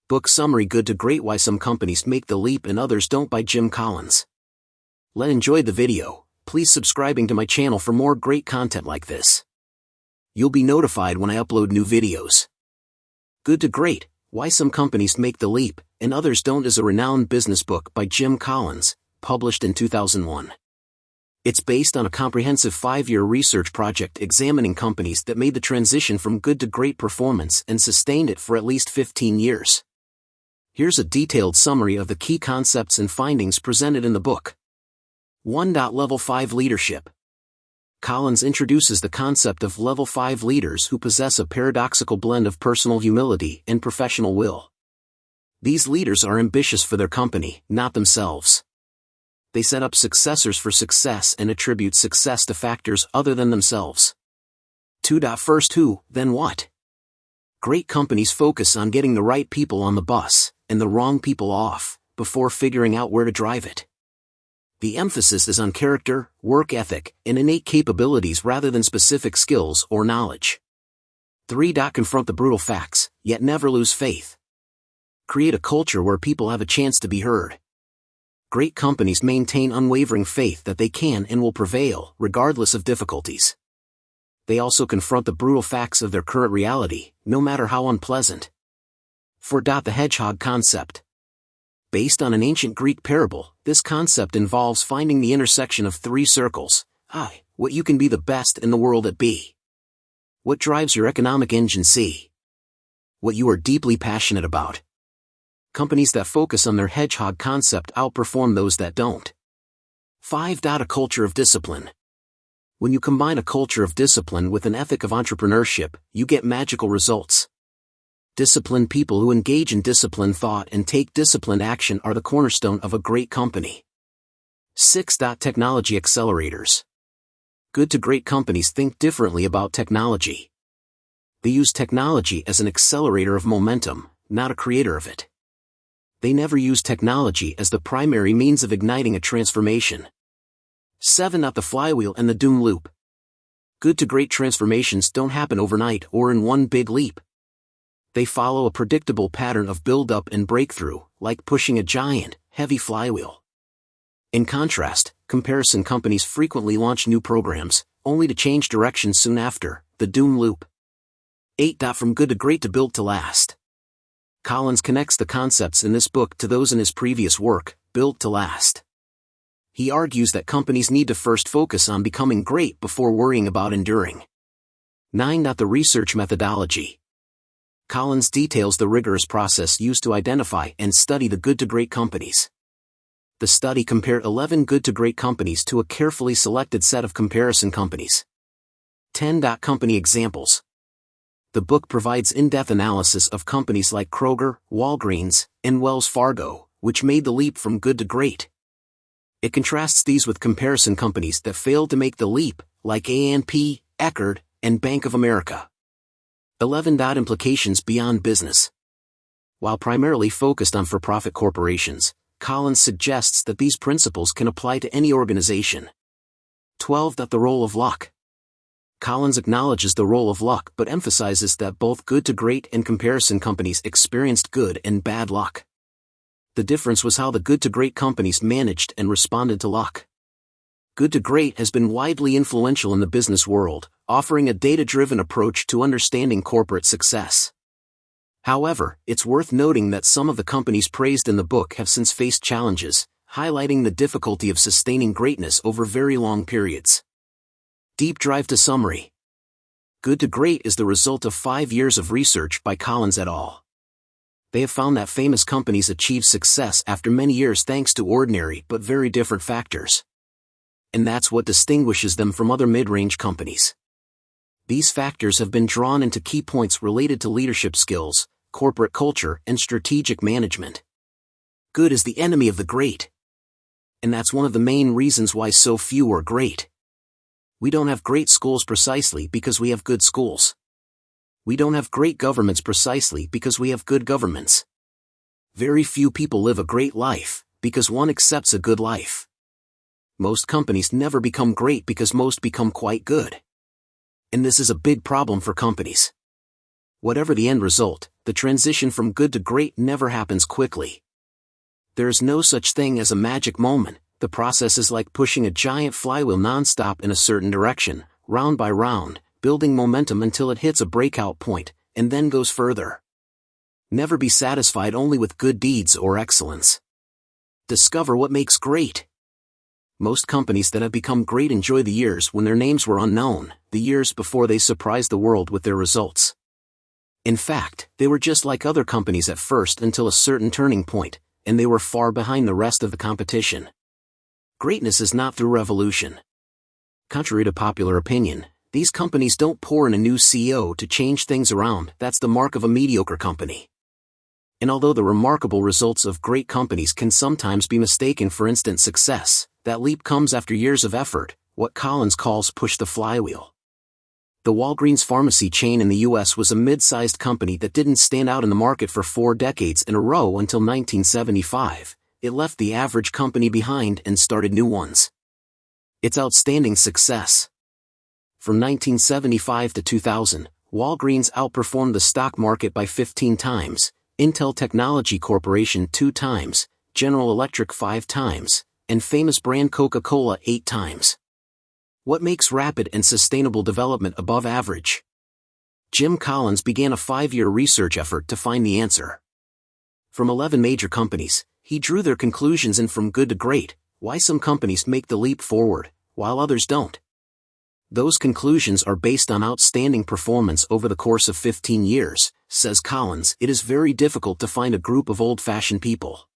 Book Summary: Good to Great: Why Some Companies Make the Leap and Others Don't, by Jim Collins. Enjoyed the video. Please subscribing to my channel for more great content like this. You'll be notified when I upload new videos. Good to Great: Why Some Companies Make the Leap and Others Don't is a renowned business book by Jim Collins, published in 2001. It's based on a comprehensive 5-year research project examining companies that made the transition from good to great performance and sustained it for at least 15 years. Here's a detailed summary of the key concepts and findings presented in the book. 1. Level 5 Leadership. Collins introduces the concept of Level 5 leaders who possess a paradoxical blend of personal humility and professional will. These leaders are ambitious for their company, not themselves. They set up successors for success and attribute success to factors other than themselves. 2. First who, then what. Great companies focus on getting the right people on the bus and the wrong people off, before figuring out where to drive it. The emphasis is on character, work ethic, and innate capabilities rather than specific skills or knowledge. 3. Confront the brutal facts, yet never lose faith. Create a culture where people have a chance to be heard. Great companies maintain unwavering faith that they can and will prevail, regardless of difficulties. They also confront the brutal facts of their current reality, no matter how unpleasant. 4. The hedgehog concept. Based on an ancient Greek parable, this concept involves finding the intersection of 3 circles. I, what you can be the best in the world at. B, what drives your economic engine. C, what you are deeply passionate about. Companies that focus on their hedgehog concept outperform those that don't. 5. A culture of discipline. When you combine a culture of discipline with an ethic of entrepreneurship, you get magical results. Disciplined people who engage in disciplined thought and take disciplined action are the cornerstone of a great company. 6. Technology accelerators. Good to great companies think differently about technology. They use technology as an accelerator of momentum, not a creator of it. They never use technology as the primary means of igniting a transformation. 7. The flywheel and the doom loop. Good to great transformations don't happen overnight or in one big leap. They follow a predictable pattern of build-up and breakthrough, like pushing a giant, heavy flywheel. In contrast, comparison companies frequently launch new programs, only to change direction soon after, the doom loop. 8. From good to great to built to last. Collins connects the concepts in this book to those in his previous work, Built to Last. He argues that companies need to first focus on becoming great before worrying about enduring. 9. The research methodology. Collins details the rigorous process used to identify and study the good to great companies. The study compared 11 good to great companies to a carefully selected set of comparison companies. 10. Company examples. The book provides in-depth analysis of companies like Kroger, Walgreens, and Wells Fargo, which made the leap from good to great. It contrasts these with comparison companies that failed to make the leap, like A&P, Eckerd, and Bank of America. 11. Implications beyond business. While primarily focused on for-profit corporations, Collins suggests that these principles can apply to any organization. 12. The role of luck. Collins acknowledges the role of luck but emphasizes that both good to great and comparison companies experienced good and bad luck. The difference was how the good to great companies managed and responded to luck. Good to great has been widely influential in the business world, offering a data-driven approach to understanding corporate success. However, it's worth noting that some of the companies praised in the book have since faced challenges, highlighting the difficulty of sustaining greatness over very long periods. Deep dive to summary. Good to Great is the result of 5 years of research by Collins et al. They have found that famous companies achieve success after many years thanks to ordinary but very different factors. And that's what distinguishes them from other mid-range companies. These factors have been drawn into key points related to leadership skills, corporate culture, and strategic management. Good is the enemy of the great. And that's one of the main reasons why so few are great. We don't have great schools precisely because we have good schools. We don't have great governments precisely because we have good governments. Very few people live a great life because one accepts a good life. Most companies never become great because most become quite good. And this is a big problem for companies. Whatever the end result, the transition from good to great never happens quickly. There is no such thing as a magic moment. The process is like pushing a giant flywheel non-stop in a certain direction, round by round, building momentum until it hits a breakout point, and then goes further. Never be satisfied only with good deeds or excellence. Discover what makes great. Most companies that have become great enjoy the years when their names were unknown, the years before they surprised the world with their results. In fact, they were just like other companies at first until a certain turning point, and they were far behind the rest of the competition. Greatness is not through revolution. Contrary to popular opinion, these companies don't pour in a new CEO to change things around. That's the mark of a mediocre company. And although the remarkable results of great companies can sometimes be mistaken for instant success, that leap comes after years of effort, what Collins calls push the flywheel. The Walgreens pharmacy chain in the U.S. was a mid-sized company that didn't stand out in the market for 4 decades in a row until 1975. It left the average company behind and started new ones. Its outstanding success. From 1975 to 2000, Walgreens outperformed the stock market by 15 times, Intel Technology Corporation 2 times, General Electric 5 times, and famous brand Coca-Cola 8 times. What makes rapid and sustainable development above average? Jim Collins began a 5-year research effort to find the answer. From 11 major companies, he drew their conclusions in From Good to Great, why some companies make the leap forward, while others don't. Those conclusions are based on outstanding performance over the course of 15 years, says Collins. It is very difficult to find a group of old-fashioned people.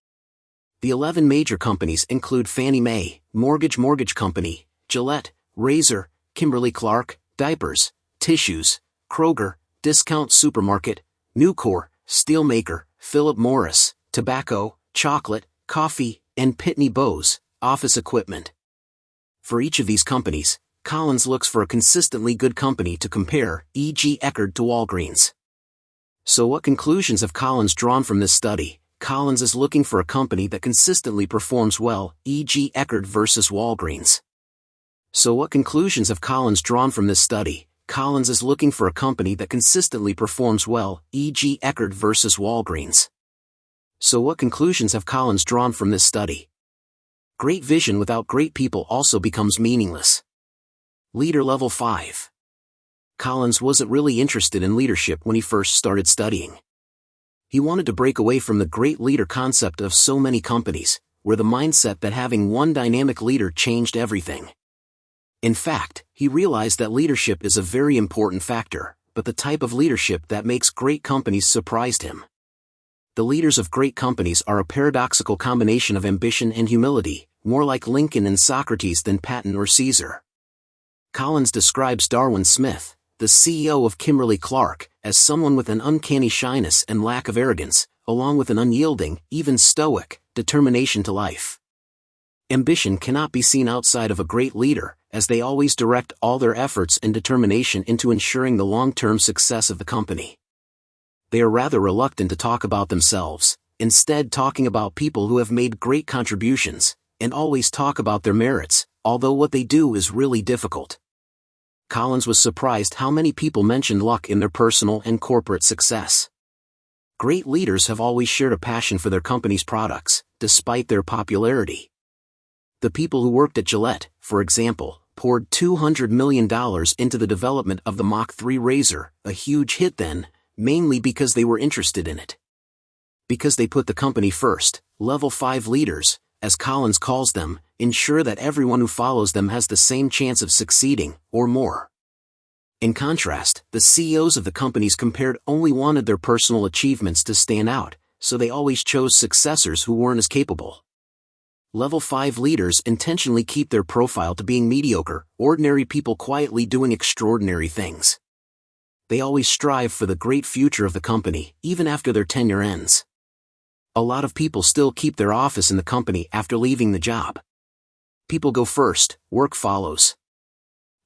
The 11 major companies include Fannie Mae, Mortgage Company, Gillette, Razor, Kimberly-Clark, Diapers, Tissues, Kroger, Discount Supermarket, Nucor, Steelmaker, Philip Morris, Tobacco, Chocolate, Coffee, and Pitney Bowes, Office Equipment. For each of these companies, Collins looks for a consistently good company to compare, e.g. Eckerd to Walgreens. So what conclusions have Collins drawn from this study? Collins is looking for a company that consistently performs well, e.g. Eckerd versus Walgreens. So what conclusions have Collins drawn from this study? Collins is looking for a company that consistently performs well, e.g. Eckerd versus Walgreens. So what conclusions have Collins drawn from this study? Great vision without great people also becomes meaningless. Leader Level 5. Collins wasn't really interested in leadership when he first started studying. He wanted to break away from the great leader concept of so many companies, where the mindset that having one dynamic leader changed everything. In fact, he realized that leadership is a very important factor, but the type of leadership that makes great companies surprised him. The leaders of great companies are a paradoxical combination of ambition and humility, more like Lincoln and Socrates than Patton or Caesar. Collins describes Darwin Smith, the CEO of Kimberly-Clark, as someone with an uncanny shyness and lack of arrogance, along with an unyielding, even stoic, determination to life. Ambition cannot be seen outside of a great leader, as they always direct all their efforts and determination into ensuring the long-term success of the company. They are rather reluctant to talk about themselves, instead talking about people who have made great contributions, and always talk about their merits, although what they do is really difficult. Collins was surprised how many people mentioned luck in their personal and corporate success. Great leaders have always shared a passion for their company's products, despite their popularity. The people who worked at Gillette, for example, poured $200 million into the development of the Mach 3 razor, a huge hit then, mainly because they were interested in it. Because they put the company first, Level 5 leaders, as Collins calls them, ensure that everyone who follows them has the same chance of succeeding, or more. In contrast, the CEOs of the companies compared only wanted their personal achievements to stand out, so they always chose successors who weren't as capable. Level 5 leaders intentionally keep their profile to being mediocre, ordinary people quietly doing extraordinary things. They always strive for the great future of the company, even after their tenure ends. A lot of people still keep their office in the company after leaving the job. People go first, work follows.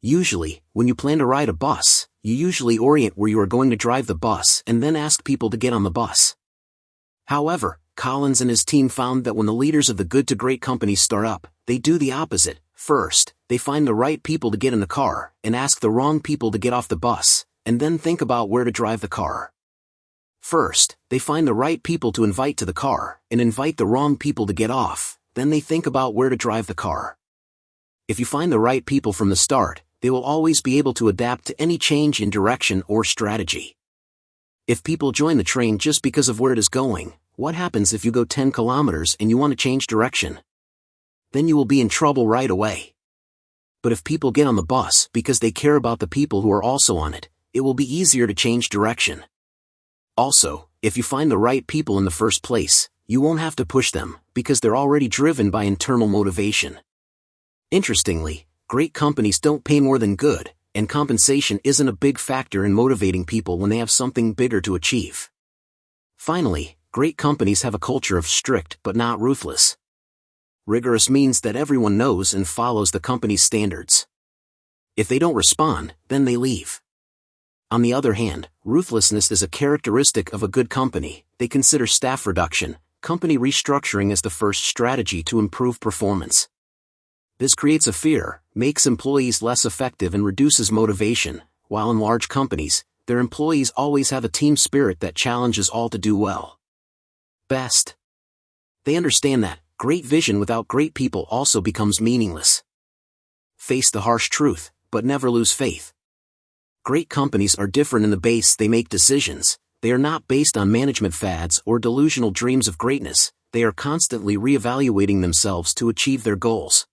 Usually, when you plan to ride a bus, you usually orient where you are going to drive the bus and then ask people to get on the bus. However, Collins and his team found that when the leaders of the good to great companies start up, they do the opposite. First, they find the right people to get in the car, and ask the wrong people to get off the bus, and then think about where to drive the car. First, they find the right people to invite to the car, and invite the wrong people to get off. Then they think about where to drive the car. If you find the right people from the start, they will always be able to adapt to any change in direction or strategy. If people join the train just because of where it is going, what happens if you go 10 kilometers and you want to change direction? Then you will be in trouble right away. But if people get on the bus because they care about the people who are also on it, it will be easier to change direction. Also, if you find the right people in the first place, you won't have to push them, because they're already driven by internal motivation. Interestingly, great companies don't pay more than good, and compensation isn't a big factor in motivating people when they have something bigger to achieve. Finally, great companies have a culture of strict but not ruthless. Rigorous means that everyone knows and follows the company's standards. If they don't respond, then they leave. On the other hand, ruthlessness is a characteristic of a good company. They consider staff reduction, company restructuring as the first strategy to improve performance. This creates a fear, makes employees less effective and reduces motivation, while in large companies, their employees always have a team spirit that challenges all to do well. Best. They understand that great vision without great people also becomes meaningless. Face the harsh truth, but never lose faith. Great companies are different in the base they make decisions. They are not based on management fads or delusional dreams of greatness. They are constantly reevaluating themselves to achieve their goals.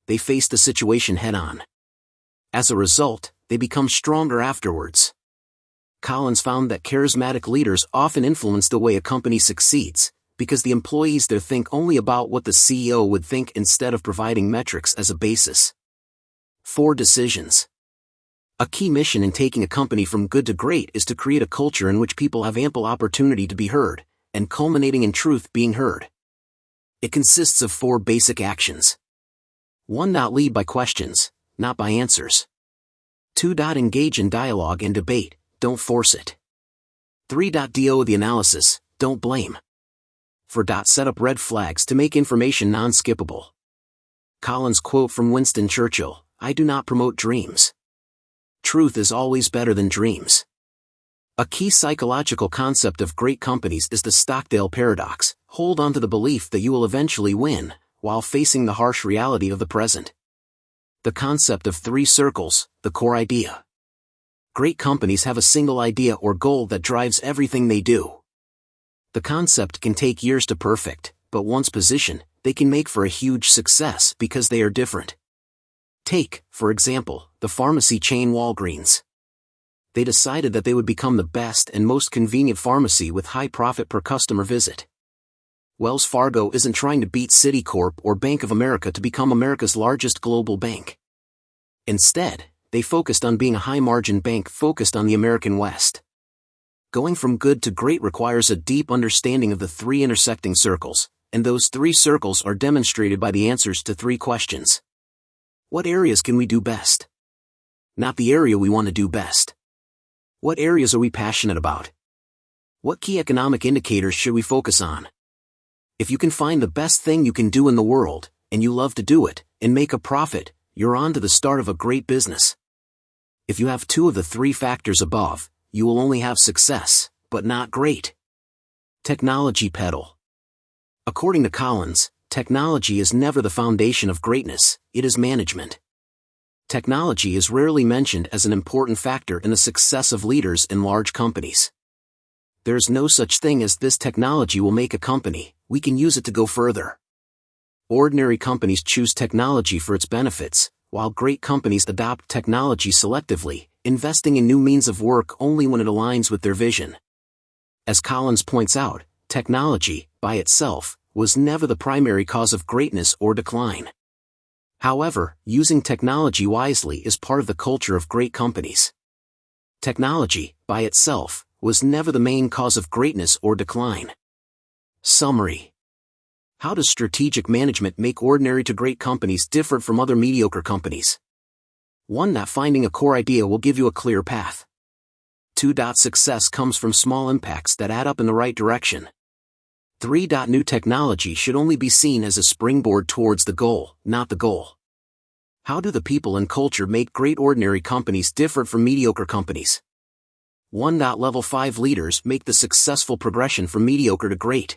They face the situation head-on. As a result, they become stronger afterwards. Collins found that charismatic leaders often influence the way a company succeeds, because the employees there think only about what the CEO would think instead of providing metrics as a basis. 4 decisions. A key mission in taking a company from good to great is to create a culture in which people have ample opportunity to be heard, and culminating in truth being heard. It consists of 4 basic actions. 1. Lead by questions, not by answers. 2. Engage in dialogue and debate, don't force it. 3. Do the analysis, don't blame. 4. Set up red flags to make information non-skippable. Collins quote from Winston Churchill, "I do not promote dreams. Truth is always better than dreams." A key psychological concept of great companies is the Stockdale paradox. Hold on to the belief that you will eventually win, while facing the harsh reality of the present. The concept of 3 circles, the core idea. Great companies have a single idea or goal that drives everything they do. The concept can take years to perfect, but once positioned, they can make for a huge success because they are different. Take, for example, the pharmacy chain Walgreens. They decided that they would become the best and most convenient pharmacy with high profit per customer visit. Wells Fargo isn't trying to beat Citicorp or Bank of America to become America's largest global bank. Instead, they focused on being a high-margin bank focused on the American West. Going from good to great requires a deep understanding of the 3 intersecting circles, and those 3 circles are demonstrated by the answers to 3 questions. What areas can we do best? Not the area we want to do best. What areas are we passionate about? What key economic indicators should we focus on? If you can find the best thing you can do in the world, and you love to do it, and make a profit, you're on to the start of a great business. If you have 2 of the 3 factors above, you will only have success, but not great. Technology pedal. According to Collins, technology is never the foundation of greatness, it is management. Technology is rarely mentioned as an important factor in the success of leaders in large companies. There's no such thing as this technology will make a company, we can use it to go further. Ordinary companies choose technology for its benefits, while great companies adopt technology selectively, investing in new means of work only when it aligns with their vision. As Collins points out, technology, by itself, was never the primary cause of greatness or decline. However, using technology wisely is part of the culture of great companies. Technology, by itself, was never the main cause of greatness or decline. Summary. How does strategic management make ordinary to great companies different from other mediocre companies? 1. Finding a core idea will give you a clear path. 2. Success comes from small impacts that add up in the right direction. 3. New technology should only be seen as a springboard towards the goal, not the goal. How do the people and culture make great ordinary companies different from mediocre companies? 1. Level 5 leaders make the successful progression from mediocre to great.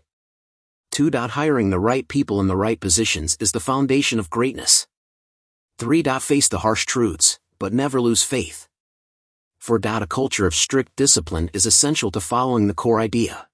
2. Hiring the right people in the right positions is the foundation of greatness. 3. Face the harsh truths, but never lose faith. 4. A culture of strict discipline is essential to following the core idea.